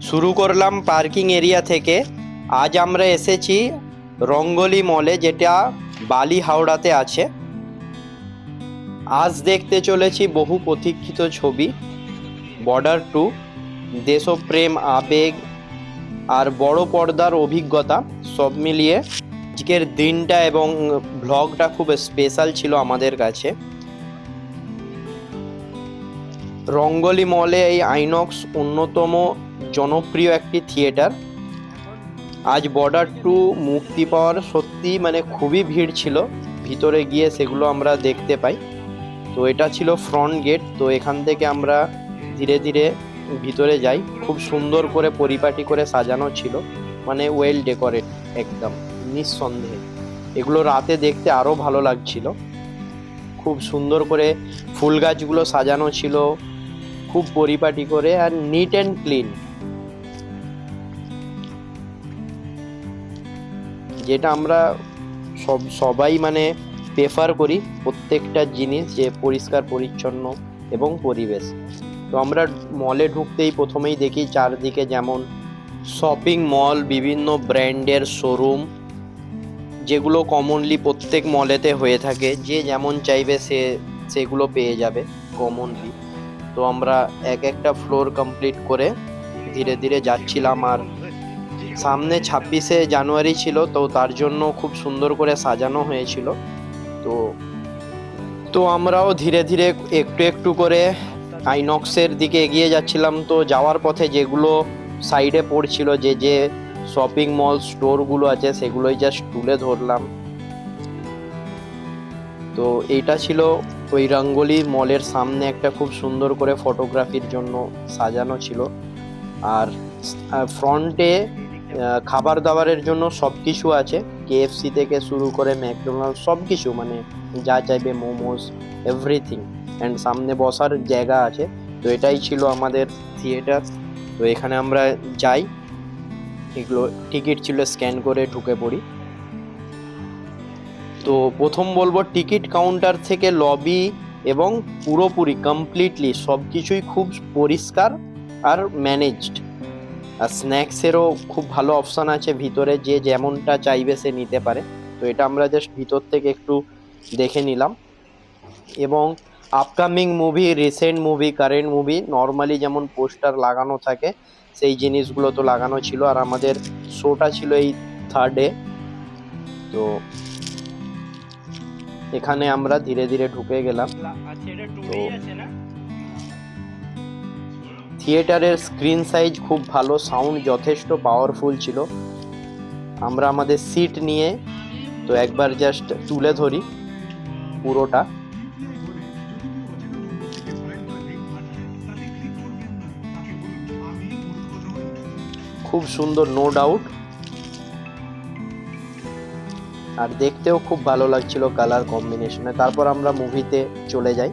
শুরু করলাম parking area থেকে। আজ আমরা এসেছি রঙ্গোলি মলে, যেটা বালি হাওড়াতে আছে। আজ দেখতে চলেছি বহু প্রতীক্ষিত ছবি বর্ডার 2। দেশপ্রেম, আবেগ আর বড় পর্দার অভিজ্ঞতা সব মিলিয়ে আজকের দিনটা এবং ভ্লগটা খুব স্পেশাল ছিল আমাদের কাছে। রঙ্গোলি মলে এই আইনক্স অন্যতম জনপ্রিয় একটি থিয়েটার। আজ বর্ডার 2 মুক্তি পাওয়ার সত্যি খুবই ভিড় ছিল। ভিতরে গিয়ে সেগুলো আমরা দেখতে পাই। তো এটা ছিল ফ্রন্ট গেট। তো এখান থেকে আমরা ধীরে ধীরে ভিতরে যাই। খুব সুন্দর করে পরিপাটি করে সাজানো ছিল, ওয়েল ডেকোরেট একদম, নিঃসন্দেহে। এগুলো রাতে দেখতে আরও ভালো লাগছিল। খুব সুন্দর করে ফুল গাছগুলো সাজানো ছিল, খুব পরিপাটি করে, আর নিট অ্যান্ড ক্লিন, যেটা আমরা সবাই প্রেফার করি। প্রত্যেকটা জিনিস যে পরিষ্কার পরিচ্ছন্ন এবং পরিবেশ। তো আমরা মলে ঢুকতেই প্রথমেই দেখি চারদিকে যেমন শপিং মল, বিভিন্ন ব্র্যান্ডের শোরুম, যেগুলো কমনলি প্রত্যেক মলেতে হয়ে থাকে। যে যেমন চাইবে সেগুলো পেয়ে যাবে কমনলি। তো আমরা এক একটা ফ্লোর কমপ্লিট করে ধীরে ধীরে যাচ্ছিলাম। আর সামনে 26শে জানুয়ারি ছিল, তো তার জন্য খুব সুন্দর করে সাজানো হয়েছিল। তো আমরাও ধীরে ধীরে একটু একটু করে আইনক্সের দিকে এগিয়ে যাচ্ছিলাম। তো যাওয়ার পথে যেগুলো সাইডে পড়ছিল, যে শপিং মল স্টোরগুলো আছে, সেগুলোই জাস্ট তুলে ধরলাম। তো এইটা ছিল ওই রঙ্গোলি মলের সামনে একটা খুব সুন্দর করে ফটোগ্রাফির জন্য সাজানো ছিল। আর ফ্রন্টে খাবার দাবারের জন্য সব কিছু আছে, KFC থেকে শুরু করে ম্যাকডোনাল্ডস, সব কিছু, যা চাইবে, মোমোস, এভরিথিং। অ্যান্ড সামনে বসার জায়গা আছে। তো এটাই ছিল আমাদের থিয়েটার। তো এখানে আমরা যাই, এগুলো টিকিট ছিল, স্ক্যান করে ঢুকে পড়ি। তো প্রথম বলবো, টিকিট কাউন্টার থেকে লবি এবং পুরোপুরি কমপ্লিটলি সব কিছুই খুব পরিষ্কার আর ম্যানেজড। আর স্ন্যাক্সেরও খুব ভালো অপশান আছে ভিতরে, যে যেমনটা চাইবে সে নিতে পারে। তো এটা আমরা জাস্ট ভিতর থেকে একটু দেখে নিলাম। এবং upcoming movie, recent movie, current movie, normally যেমন পোস্টার লাগানো থাকে, সেই জিনিসগুলো তো লাগানো ছিল। আর আমাদের শোটা ছিল এই 3rd-এ। তো এখানে আমরা ধীরে ধীরে ঢুকে গেলাম। তো থিয়েটারের স্ক্রিন সাইজ খুব ভালো, সাউন্ড যথেষ্ট পাওয়ারফুল ছিল। আমরা আমাদের সিট নিয়ে তো একবার জাস্ট তুলে ধরি পুরোটা। খুব সুন্দর, নো ডাউট। আর দেখতেও খুব ভালো লাগছিল কালার কম্বিনেশনে। তারপর আমরা মুভিতে চলে যাই।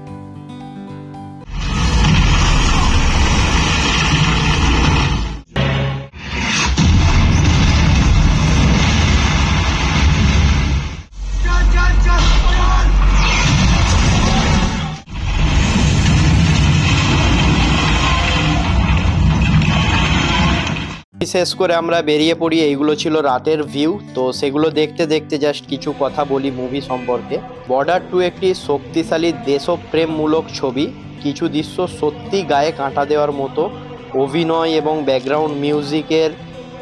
শেষ করে আমরা বেরিয়ে পড়ি। এইগুলো ছিল রাতের ভিউ। তো সেগুলো দেখতে দেখতে জাস্ট কিছু কথা বলি মুভি সম্পর্কে। বর্ডার 2 একটি শক্তিশালী দেশপ্রেমমূলক ছবি। কিছু দৃশ্য সত্যি গায়ে কাঁটা দেওয়ার মতো। অভিনয় এবং ব্যাকগ্রাউন্ড মিউজিকের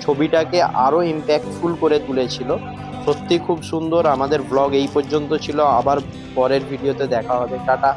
ছবিটাকে আরও ইম্প্যাক্টফুল করে তুলেছিল। সত্যি খুব সুন্দর। আমাদের ব্লগ এই পর্যন্ত ছিল। আবার পরের ভিডিওতে দেখা হবে। টাটা।